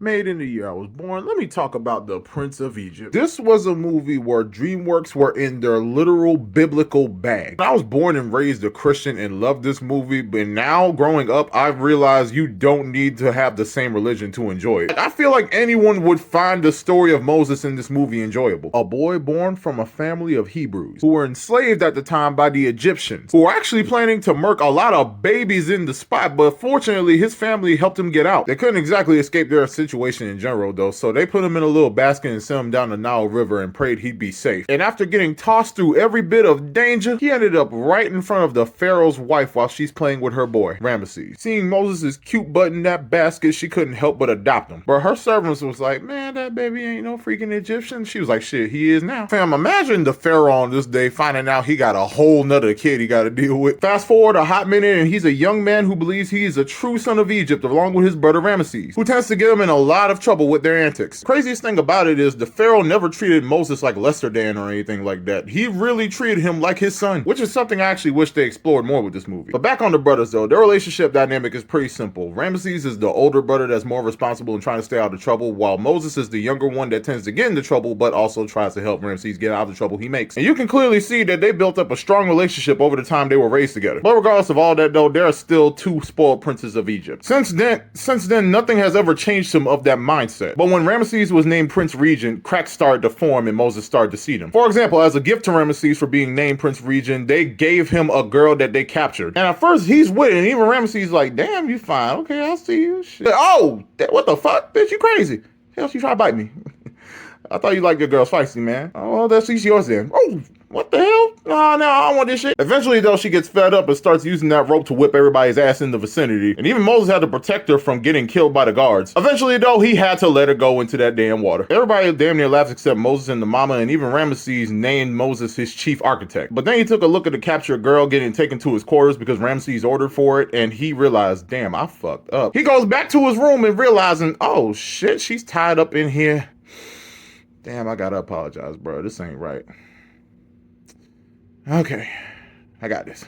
Made in the year I was born, let me talk about The Prince of Egypt. This was a movie where Dreamworks were in their literal biblical bag. I was born and raised a Christian and loved this movie, but now growing up, I've realized you don't need to have the same religion to enjoy it. I feel like anyone would find the story of Moses in this movie enjoyable. A boy born from a family of Hebrews who were enslaved at the time by the Egyptians, who were actually planning to murk a lot of babies in the spot, but fortunately his family helped him get out. They couldn't exactly escape their situation in general though, so they put him in a little basket and sent him down the Nile River and prayed he'd be safe. And after getting tossed through every bit of danger, he ended up right in front of the Pharaoh's wife while she's playing with her boy, Ramesses. Seeing Moses' cute butt in that basket, she couldn't help but adopt him. But her servants was like, man, that baby ain't no freaking Egyptian. She was like, shit, he is now. Fam, imagine the Pharaoh on this day finding out he got a whole nother kid he gotta deal with. Fast forward a hot minute and he's a young man who believes he is a true son of Egypt along with his brother Ramesses, who tends to get him in a lot of trouble with their antics. Craziest thing about it is the Pharaoh never treated Moses like lesser than or anything like that. He really treated him like his son, which is something I actually wish they explored more with this movie. But back on the brothers though, their relationship dynamic is pretty simple. Ramesses is the older brother that's more responsible and trying to stay out of trouble, while Moses is the younger one that tends to get into trouble but also tries to help Ramesses get out of the trouble he makes. And you can clearly see that they built up a strong relationship over the time they were raised together. But regardless of all that though, there are still two spoiled princes of Egypt. Since then, nothing has ever changed him of that mindset. But when Ramesses was named Prince Regent, cracks started to form and Moses started to see them. For example, as a gift to Ramesses for being named Prince Regent, they gave him a girl that they captured. And at first he's with it, and even Ramesses like, damn, you fine. Okay, I'll see you. Shit. Oh, what the fuck? Bitch, you crazy. Hell, she tried to bite me. I thought you liked your girls feisty, man. Oh, well, that's yours then. Oh, what the hell? No, I don't want this shit. Eventually, though, she gets fed up and starts using that rope to whip everybody's ass in the vicinity. And even Moses had to protect her from getting killed by the guards. Eventually, though, he had to let her go into that damn water. Everybody damn near laughs except Moses and the mama, and even Ramesses named Moses his chief architect. But then he took a look at the captured girl getting taken to his quarters because Ramesses ordered for it, and he realized, damn, I fucked up. He goes back to his room and realizing, oh shit, she's tied up in here. Damn, I gotta apologize, bro. This ain't right. Okay, I got this.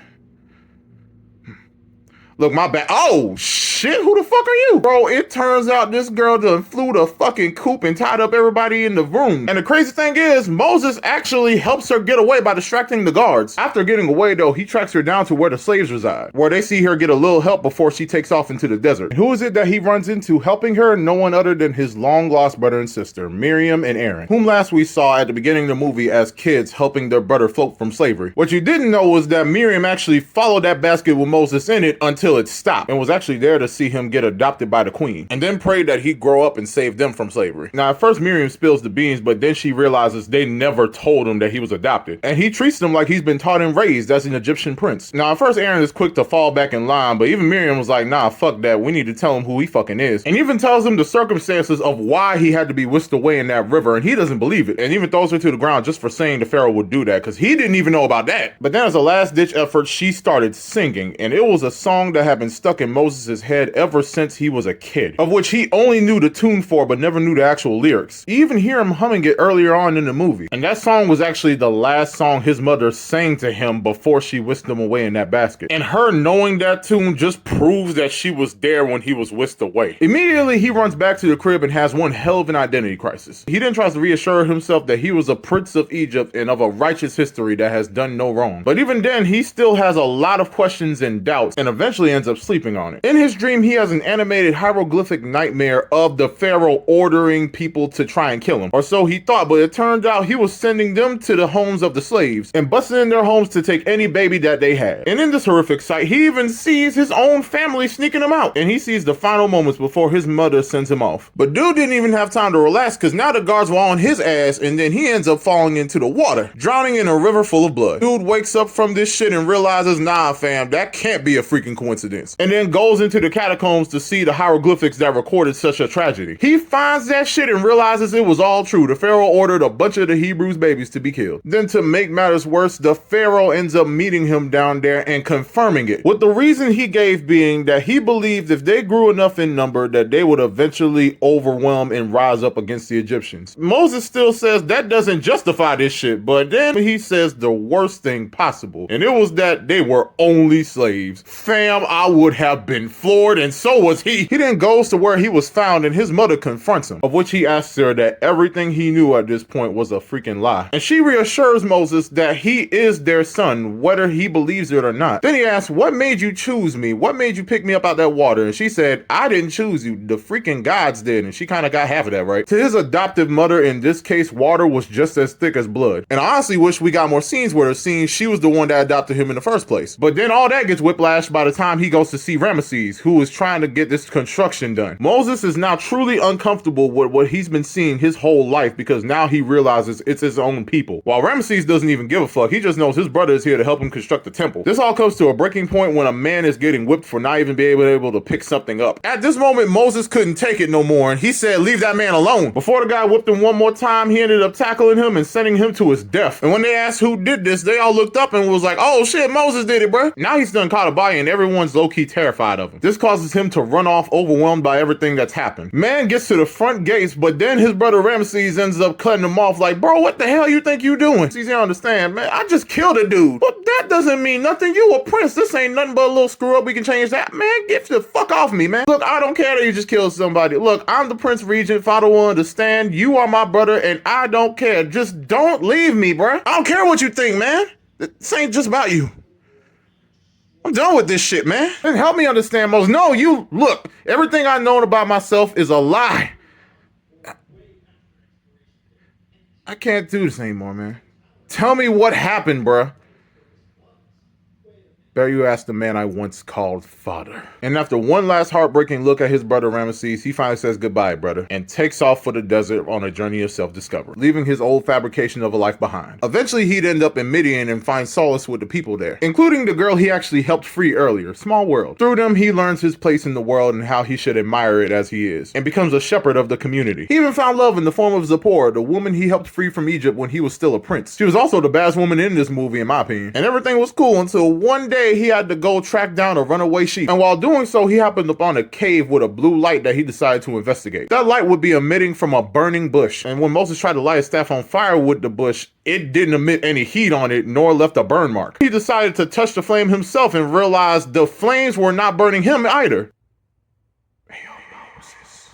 Look, my bad. Oh, shit, who the fuck are you? Bro, it turns out this girl done flew the fucking coop and tied up everybody in the room. And the crazy thing is, Moses actually helps her get away by distracting the guards. After getting away, though, he tracks her down to where the slaves reside, where they see her get a little help before she takes off into the desert. And who is it that he runs into helping her? No one other than his long-lost brother and sister, Miriam and Aaron, whom last we saw at the beginning of the movie as kids helping their brother float from slavery. What you didn't know was that Miriam actually followed that basket with Moses in it until it stopped, and was actually there to see him get adopted by the queen, and then prayed that he'd grow up and save them from slavery. Now, at first Miriam spills the beans, but then she realizes they never told him that he was adopted, and he treats them like he's been taught and raised as an Egyptian prince. Now, at first Aaron is quick to fall back in line, but even Miriam was like, nah, fuck that, we need to tell him who he fucking is, and even tells him the circumstances of why he had to be whisked away in that river, and he doesn't believe it, and even throws her to the ground just for saying the Pharaoh would do that, because he didn't even know about that. But then as a last-ditch effort, she started singing, and it was a song that had been stuck in Moses' head ever since he was a kid, of which he only knew the tune for but never knew the actual lyrics. You even hear him humming it earlier on in the movie, and that song was actually the last song his mother sang to him before she whisked him away in that basket. And her knowing that tune just proves that she was there when he was whisked away. Immediately he runs back to the crib and has one hell of an identity crisis. He then tries to reassure himself that he was a prince of Egypt and of a righteous history that has done no wrong. But even then he still has a lot of questions and doubts, and eventually ends up sleeping on it. In his dream, he has an animated hieroglyphic nightmare of the Pharaoh ordering people to try and kill him, or so he thought, but it turned out he was sending them to the homes of the slaves and busting in their homes to take any baby that they had. And in this horrific sight, he even sees his own family sneaking him out, and he sees the final moments before his mother sends him off. But dude didn't even have time to relax, because now the guards were on his ass, and then he ends up falling into the water, drowning in a river full of blood. Dude wakes up from this shit and realizes, nah fam, that can't be a freaking coincidence, and then goes into the catacombs to see the hieroglyphics that recorded such a tragedy. He finds that shit and realizes it was all true. The Pharaoh ordered a bunch of the Hebrews' babies to be killed. Then to make matters worse, the Pharaoh ends up meeting him down there and confirming it, with the reason he gave being that he believed if they grew enough in number that they would eventually overwhelm and rise up against the Egyptians. Moses still says that doesn't justify this shit, but then he says the worst thing possible, and it was that they were only slaves. Fam, I would have been floored bored, and so was he. He then goes to where he was found, and his mother confronts him, of which he asks her that everything he knew at this point was a freaking lie. And she reassures Moses that he is their son, whether he believes it or not. Then he asks, what made you choose me? What made you pick me up out that water? And she said, I didn't choose you, the freaking gods did. And she kind of got half of that right. To his adoptive mother, in this case, water was just as thick as blood. And I honestly wish we got more scenes where the scene she was the one that adopted him in the first place. But then all that gets whiplashed by the time he goes to see Ramesses, who is trying to get this construction done. Moses is now truly uncomfortable with what he's been seeing his whole life, because now he realizes it's his own people. While Ramesses doesn't even give a fuck, he just knows his brother is here to help him construct the temple. This all comes to a breaking point when a man is getting whipped for not even being able to pick something up. At this moment, Moses couldn't take it no more, and he said, leave that man alone. Before the guy whipped him one more time, he ended up tackling him and sending him to his death. And when they asked who did this, they all looked up and was like, oh shit, Moses did it, bruh. Now he's done caught a body and everyone's low-key terrified of him. This causes him to run off, overwhelmed by everything that's happened. Man gets to the front gates, but then his brother Ramesses ends up cutting him off like, bro, what the hell you think you doing? It's easy to understand, man. I just killed a dude. But that doesn't mean nothing. You a prince. This ain't nothing but a little screw up. We can change that. Man, get the fuck off me, man. Look, I don't care that you just killed somebody. Look, I'm the Prince Regent. Father will understand. You are my brother, and I don't care. Just don't leave me, bruh. I don't care what you think, man. This ain't just about you. I'm done with this shit, man. And help me understand, Moses. No, you, look, everything I know about myself is a lie. I can't do this anymore, man. Tell me what happened, bruh. Better you ask the man I once called father. And after one last heartbreaking look at his brother Ramesses, he finally says goodbye, brother, and takes off for the desert on a journey of self-discovery, leaving his old fabrication of a life behind. Eventually, he'd end up in Midian and find solace with the people there, including the girl he actually helped free earlier, Small World. Through them, he learns his place in the world and how he should admire it as he is, and becomes a shepherd of the community. He even found love in the form of Zipporah, the woman he helped free from Egypt when he was still a prince. She was also the baddest woman in this movie, in my opinion, and everything was cool until one day he had to go track down a runaway sheep. And while doing so, he happened upon a cave with a blue light that he decided to investigate. That light would be emitting from a burning bush. And when Moses tried to light his staff on fire with the bush, it didn't emit any heat on it, nor left a burn mark. He decided to touch the flame himself and realized the flames were not burning him either. Hey, Moses.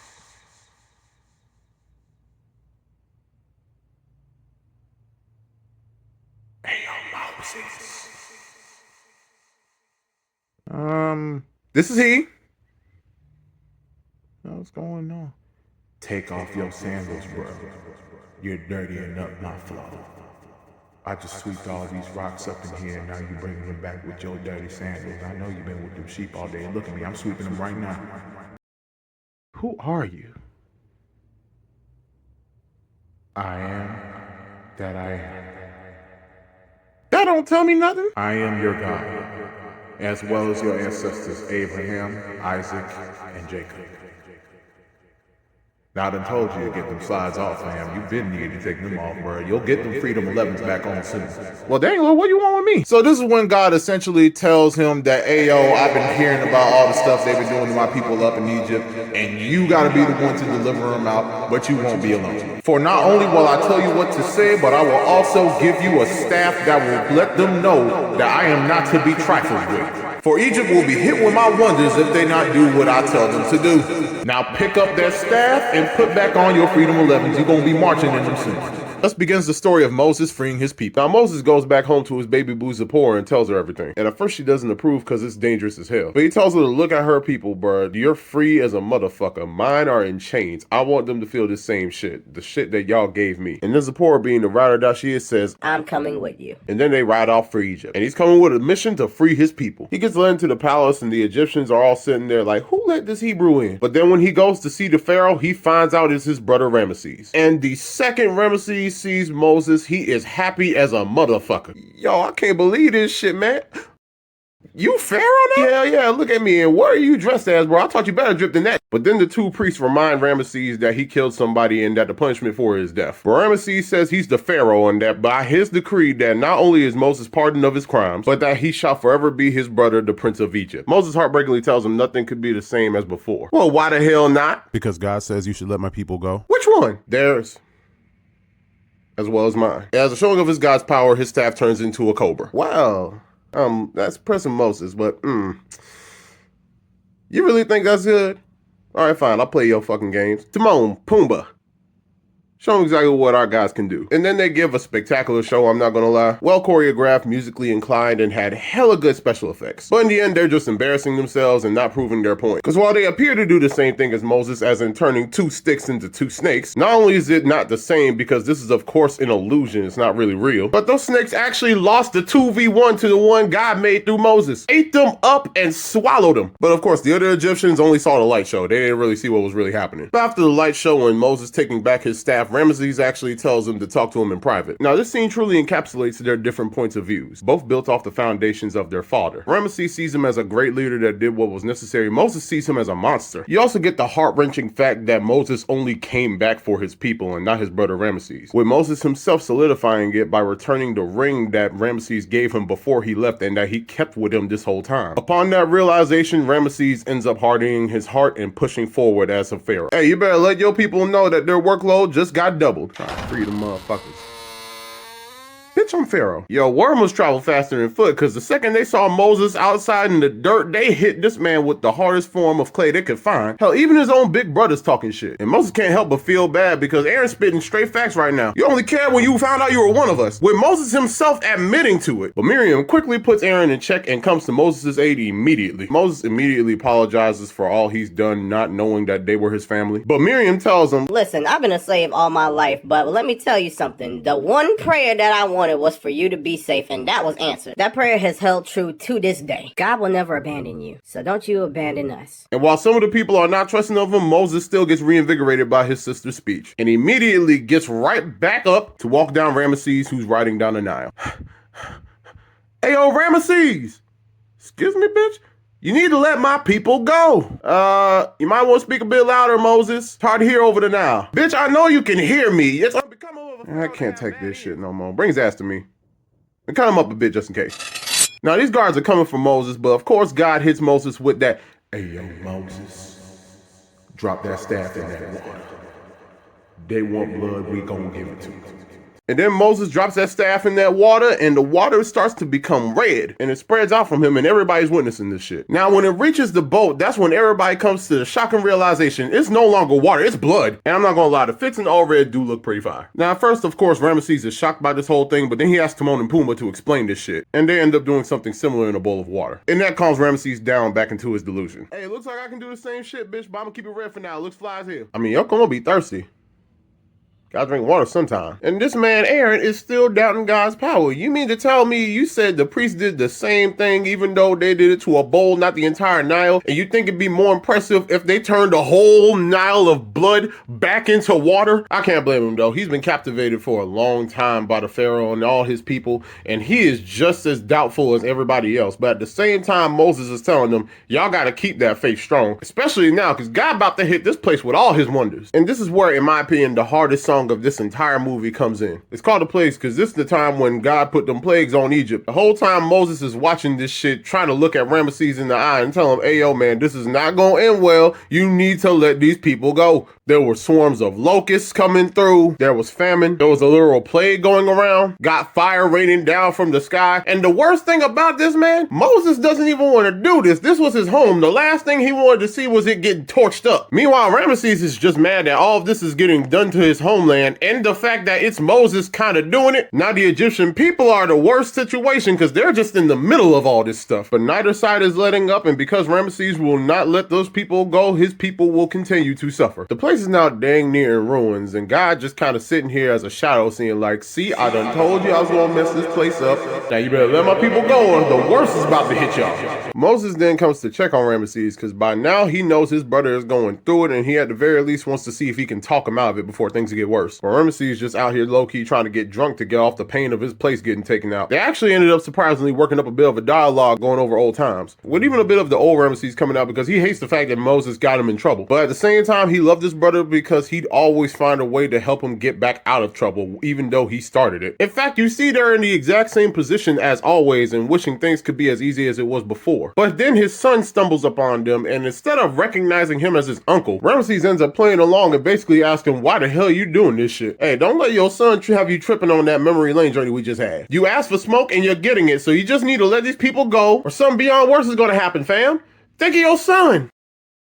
Hey, Moses. This is he. What's going on? Take off your sandals, bro. You're dirtying up my floor. I just sweeped all these rocks up in here, and now you bringing them back with your dirty sandals. I know you've been with them sheep all day. Look at me, I'm sweeping them right now. Who are you? I am that I am. That don't tell me nothing. I am your God, as well as your ancestors Abraham, Isaac, and Jacob. Now I done told you to get them slides off, fam. You've been needing to take them off, bro. You'll get them Freedom 11s back on soon. Well, dang, Lord, what do you want with me? So this is when God essentially tells him that, hey, yo, I've been hearing about all the stuff they've been doing to my people up in Egypt, and you gotta be the one to deliver them out, but you won't be alone. For not only will I tell you what to say, but I will also give you a staff that will let them know that I am not to be trifled with. For Egypt will be hit with my wonders if they not do what I tell them to do. Now pick up that staff and put back on your Freedom 11s. You're going to be marching in them soon. Thus begins the story of Moses freeing his people. Now Moses goes back home to his baby boo Zipporah and tells her everything. And at first she doesn't approve because it's dangerous as hell. But he tells her to look at her people, bruh. You're free as a motherfucker. Mine are in chains. I want them to feel the same shit. The shit that y'all gave me. And then Zipporah, being the rider that she is, says, I'm coming with you. And then they ride off for Egypt. And he's coming with a mission to free his people. He gets led into the palace and the Egyptians are all sitting there like, who let this Hebrew in? But then when he goes to see the Pharaoh, he finds out it's his brother Ramesses. And the second Ramesses sees Moses, he is happy as a motherfucker. Yo, I can't believe this shit, man. You Pharaoh now? Hell yeah, look at me. And what are you dressed as, bro? I thought you better drip than that. But then the two priests remind Ramesses that he killed somebody and that the punishment for his death. But Ramesses says he's the Pharaoh and that by his decree that not only is Moses pardoned of his crimes, but that he shall forever be his brother, the Prince of Egypt. Moses heartbreakingly tells him nothing could be the same as before. Well, why the hell not? Because God says you should let my people go. Which one? Theirs. As well as mine. As a showing of his God's power, his staff turns into a cobra. Wow. That's pressing Moses, but You really think that's good? Alright, fine, I'll play your fucking games. Timon, Pumbaa. Show them exactly what our guys can do. And then they give a spectacular show, I'm not gonna lie. Well choreographed, musically inclined, and had hella good special effects. But in the end, they're just embarrassing themselves and not proving their point. Because while they appear to do the same thing as Moses, as in turning 2 sticks into 2 snakes, not only is it not the same because this is of course an illusion, it's not really real, but those snakes actually lost the 2v1 to the one God made through Moses. Ate them up and swallowed them. But of course, the other Egyptians only saw the light show. They didn't really see what was really happening. But after the light show and Moses taking back his staff, Ramesses actually tells him to talk to him in private. Now, this scene truly encapsulates their different points of views, both built off the foundations of their father. Ramesses sees him as a great leader that did what was necessary. Moses sees him as a monster. You also get the heart-wrenching fact that Moses only came back for his people and not his brother Ramesses, with Moses himself solidifying it by returning the ring that Ramesses gave him before he left and that he kept with him this whole time. Upon that realization, Ramesses ends up hardening his heart and pushing forward as a pharaoh. Hey, you better let your people know that their workload just got doubled. Free the motherfuckers. Bitch, I'm Pharaoh. Yo, worms travel faster than foot, because the second they saw Moses outside in the dirt, they hit this man with the hardest form of clay they could find. Hell, even his own big brother's talking shit. And Moses can't help but feel bad because Aaron's spitting straight facts right now. You only cared when you found out you were one of us, with Moses himself admitting to it. But Miriam quickly puts Aaron in check and comes to Moses' aid immediately. Moses immediately apologizes for all he's done, not knowing that they were his family. But Miriam tells him, listen, I've been a slave all my life, but let me tell you something. The one prayer that I wanted was for you to be safe, and that was answered. That prayer has held true to this day. God will never abandon you, so don't you abandon us. And while some of the people are not trusting of him, Moses still gets reinvigorated by his sister's speech, and immediately gets right back up to walk down Ramesses, who's riding down the Nile. Hey, yo, Ramesses! Excuse me, bitch? You need to let my people go. You might want to speak a bit louder, Moses. It's hard to hear over the Nile. Bitch, I know you can hear me. It's I can't take this shit no more. Bring his ass to me. And cut him up a bit just in case. Now, these guards are coming for Moses, but of course God hits Moses with that, hey, yo, Moses, drop that staff in that water. They want blood, we gonna give it to them. And then Moses drops that staff in that water, and the water starts to become red, and it spreads out from him, and everybody's witnessing this shit. Now, when it reaches the boat, that's when everybody comes to the shocking realization it's no longer water, it's blood. And I'm not gonna lie, the fits in all red do look pretty fire. Now, at first, of course, Ramesses is shocked by this whole thing, but then he asks Timon and Pumbaa to explain this shit, and they end up doing something similar in a bowl of water. And that calms Ramesses down back into his delusion. Hey, it looks like I can do the same shit, bitch, but I'm gonna keep it red for now. It looks fly as hell. I mean, y'all gonna be thirsty. Gotta drink water sometime. And this man, Aaron, is still doubting God's power. You mean to tell me you said the priests did the same thing even though they did it to a bowl, not the entire Nile? And you think it'd be more impressive if they turned the whole Nile of blood back into water? I can't blame him though. He's been captivated for a long time by the Pharaoh and all his people, and he is just as doubtful as everybody else. But at the same time, Moses is telling them, y'all gotta keep that faith strong, especially now, because God about to hit this place with all his wonders. And this is where, in my opinion, the hardest song of this entire movie comes in. It's called The Plagues because this is the time when God put them plagues on Egypt. The whole time Moses is watching this shit, trying to look at Ramesses in the eye and tell him, hey, yo, man, this is not going to end well. You need to let these people go. There were swarms of locusts coming through. There was famine. There was a literal plague going around. Got fire raining down from the sky. And the worst thing about this, man, Moses doesn't even want to do this. This was his home. The last thing he wanted to see was it getting torched up. Meanwhile, Ramesses is just mad that all of this is getting done to his homeland, and the fact that it's Moses kind of doing it. Now the Egyptian people are the worst situation because they're just in the middle of all this stuff. But neither side is letting up, and because Ramesses will not let those people go, his people will continue to suffer. The place is now dang near in ruins, and God just kind of sitting here as a shadow saying like, see, I done told you I was gonna mess this place up. Now you better let my people go or the worst is about to hit y'all. Moses then comes to check on Ramesses because by now he knows his brother is going through it, and he at the very least wants to see if he can talk him out of it before things get worse. But Ramesses just out here low-key trying to get drunk to get off the pain of his place getting taken out. They actually ended up surprisingly working up a bit of a dialogue going over old times, with even a bit of the old Ramesses coming out because he hates the fact that Moses got him in trouble. But at the same time, he loved his brother because he'd always find a way to help him get back out of trouble, even though he started it. In fact, you see they're in the exact same position as always and wishing things could be as easy as it was before. But then his son stumbles upon them, and instead of recognizing him as his uncle, Ramesses ends up playing along and basically asking, why the hell you doing this shit? Hey, don't let your son have you tripping on that memory lane journey we just had. You asked for smoke and you're getting it, so you just need to let these people go or something beyond worse is gonna happen, fam. Think of your son.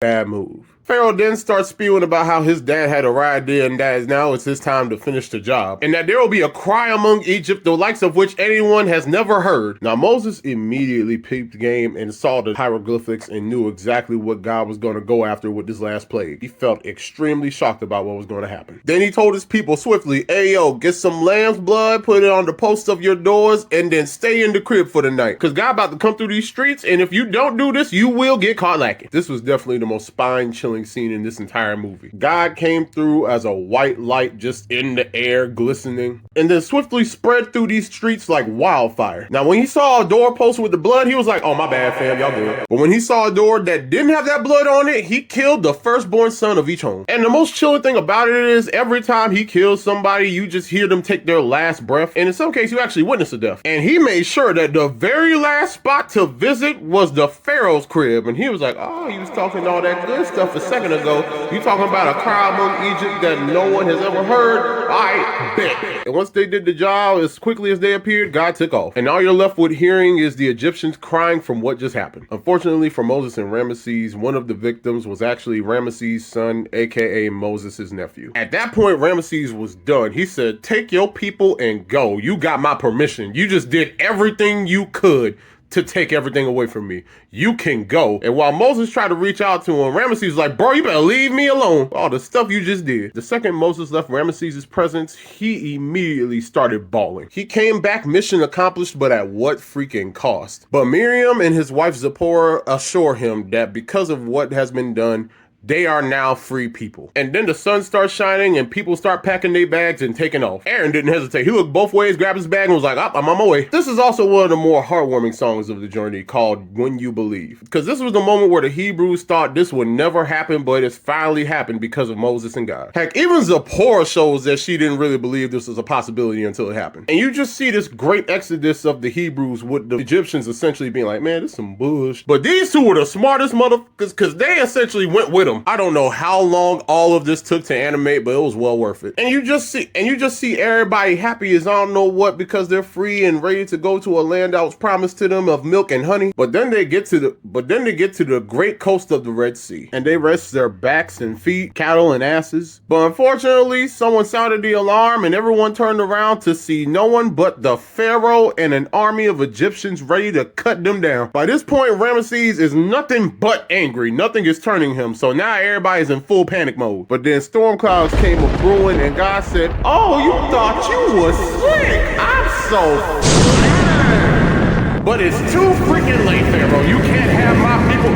Bad move. Pharaoh then starts spewing about how his dad had a right idea and that now it's his time to finish the job. And that there will be a cry among Egypt, the likes of which anyone has never heard. Now Moses immediately peeped the game and saw the hieroglyphics and knew exactly what God was going to go after with this last plague. He felt extremely shocked about what was going to happen. Then he told his people swiftly, "Hey yo, get some lamb's blood, put it on the posts of your doors, and then stay in the crib for the night. Cause God about to come through these streets, and if you don't do this, you will get caught lacking." This was definitely the most spine-chilling scene in this entire movie. God came through as a white light just in the air glistening and then swiftly spread through these streets like wildfire. Now when he saw a doorpost with the blood, he was like, "Oh my bad fam, y'all good." But when he saw a door that didn't have that blood on it, he killed the firstborn son of each home. And the most chilling thing about it is every time he kills somebody, you just hear them take their last breath, and in some cases you actually witness a death. And he made sure that the very last spot to visit was the Pharaoh's crib, and he was like, "Oh, you was talking all that good stuff a second ago. You talking about a cry among Egypt that no one has ever heard? I bet." And once they did the job, as quickly as they appeared, God took off. And all you're left with hearing is the Egyptians crying from what just happened. Unfortunately for Moses and Ramesses, one of the victims was actually Ramesses' son, aka Moses' nephew. At that point, Ramesses was done. He said, "Take your people and go. You got my permission. You just did everything you could to take everything away from me. You can go." And while Moses tried to reach out to him, Ramesses was like, "Bro, you better leave me alone. All the stuff you just did." The second Moses left Ramesses' presence, he immediately started bawling. He came back mission accomplished, but at what freaking cost? But Miriam and his wife Zipporah assure him that because of what has been done, they are now free people. And then the sun starts shining and people start packing their bags and taking off. Aaron didn't hesitate. He looked both ways, grabbed his bag, and was like, "Oh, I'm on my way." This is also one of the more heartwarming songs of the journey, called "When You Believe." Because this was the moment where the Hebrews thought this would never happen, but it's finally happened because of Moses and God. Heck, even Zipporah shows that she didn't really believe this was a possibility until it happened. And you just see this great exodus of the Hebrews with the Egyptians essentially being like, "Man, this is some bush." But these two were the smartest motherfuckers because they essentially went with them. I don't know how long all of this took to animate, but it was well worth it. And you just see everybody happy as I don't know what because they're free and ready to go to a land that was promised to them of milk and honey. But then they get to the great coast of the Red Sea and they rest their backs and feet, cattle and asses. But unfortunately, someone sounded the alarm and everyone turned around to see no one but the Pharaoh and an army of Egyptians ready to cut them down. By this point, Ramesses is nothing but angry. Nothing is turning him. So now everybody's in full panic mode. But then storm clouds came a brewing and God said, "Oh, you thought you was slick. I'm so flattered. But it's too freaking late, Pharaoh. You can't have my people.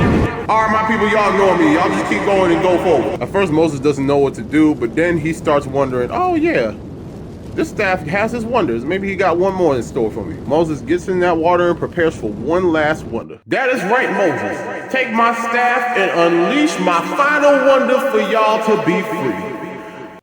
All right, my people, y'all ignore me. Y'all just keep going and go forward." At first, Moses doesn't know what to do, but then he starts wondering, "Oh yeah, this staff has its wonders. Maybe he got one more in store for me." Moses gets in that water and prepares for one last wonder. "That is right, Moses. Take my staff and unleash my final wonder for y'all to be free.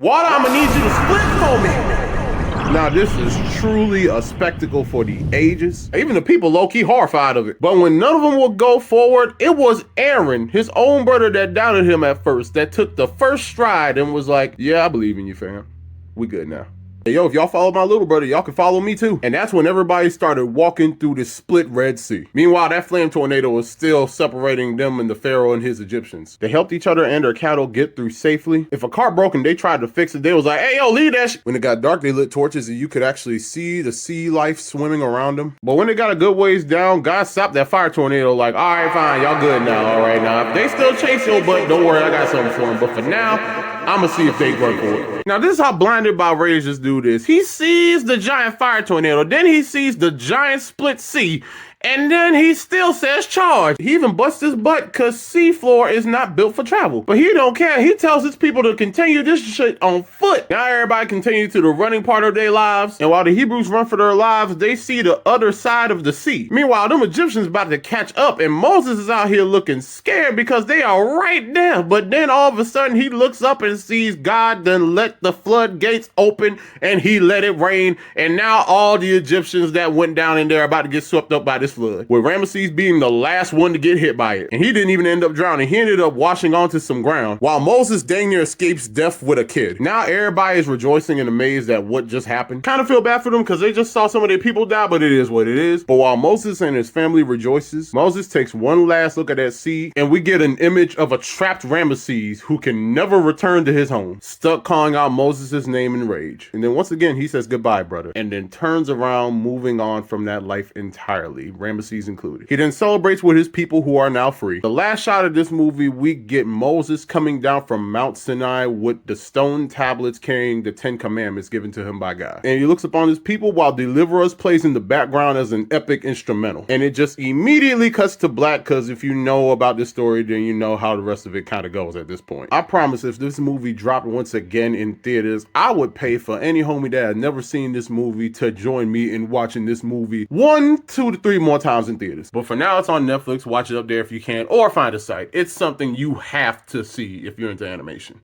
Water, I'm gonna need you to split for me." Now this is truly a spectacle for the ages. Even the people low-key horrified of it. But when none of them would go forward, it was Aaron, his own brother, that doubted him at first, that took the first stride and was like, "Yeah, I believe in you, fam. We good now. Hey, yo, if y'all follow my little brother, y'all can follow me too." And that's when everybody started walking through the split Red Sea. Meanwhile, that flame tornado was still separating them and the Pharaoh and his Egyptians. They helped each other and their cattle get through safely. If a car broke and they tried to fix it, they was like, "Hey, yo, leave that shit." When it got dark, they lit torches and you could actually see the sea life swimming around them. But when they got a good ways down, God stopped that fire tornado like, "All right, fine, y'all good now. All right, now, if they still chase your butt, don't worry, I got something for them. But for now, I'ma see if they work for it." Now this is how blinded by rage this dude is. He sees the giant fire tornado, then he sees the giant split sea, and then he still says charge. He even busts his butt because seafloor is not built for travel. But he don't care. He tells his people to continue this shit on foot. Now everybody continue to the running part of their lives. And while the Hebrews run for their lives, they see the other side of the sea. Meanwhile, them Egyptians about to catch up and Moses is out here looking scared because they are right there. But then all of a sudden he looks up and sees God then let the floodgates open and he let it rain. And now all the Egyptians that went down in there are about to get swept up by this flood, with Ramesses being the last one to get hit by it. And he didn't even end up drowning. He ended up washing onto some ground, while Moses dang near escapes death with a kid. Now everybody is rejoicing and amazed at what just happened. Kind of feel bad for them because they just saw some of their people die, but it is what it is. But while Moses and his family rejoices, Moses takes one last look at that sea, and we get an image of a trapped Ramesses who can never return to his home, stuck calling out Moses' name in rage. And then once again, he says goodbye, brother, and then turns around, moving on from that life entirely, Ramesses included. He then celebrates with his people who are now free. The last shot of this movie, we get Moses coming down from Mount Sinai with the stone tablets carrying the 10 commandments given to him by God. And he looks upon his people while Deliver Us plays in the background as an epic instrumental. And it just immediately cuts to black, because if you know about this story, then you know how the rest of it kind of goes at this point. I promise if this movie dropped once again in theaters, I would pay for any homie that had never seen this movie to join me in watching this movie 1, 2 to 3 more times in theaters. But for now, it's on Netflix. Watch it up there if you can, or find a site. It's something you have to see if you're into animation.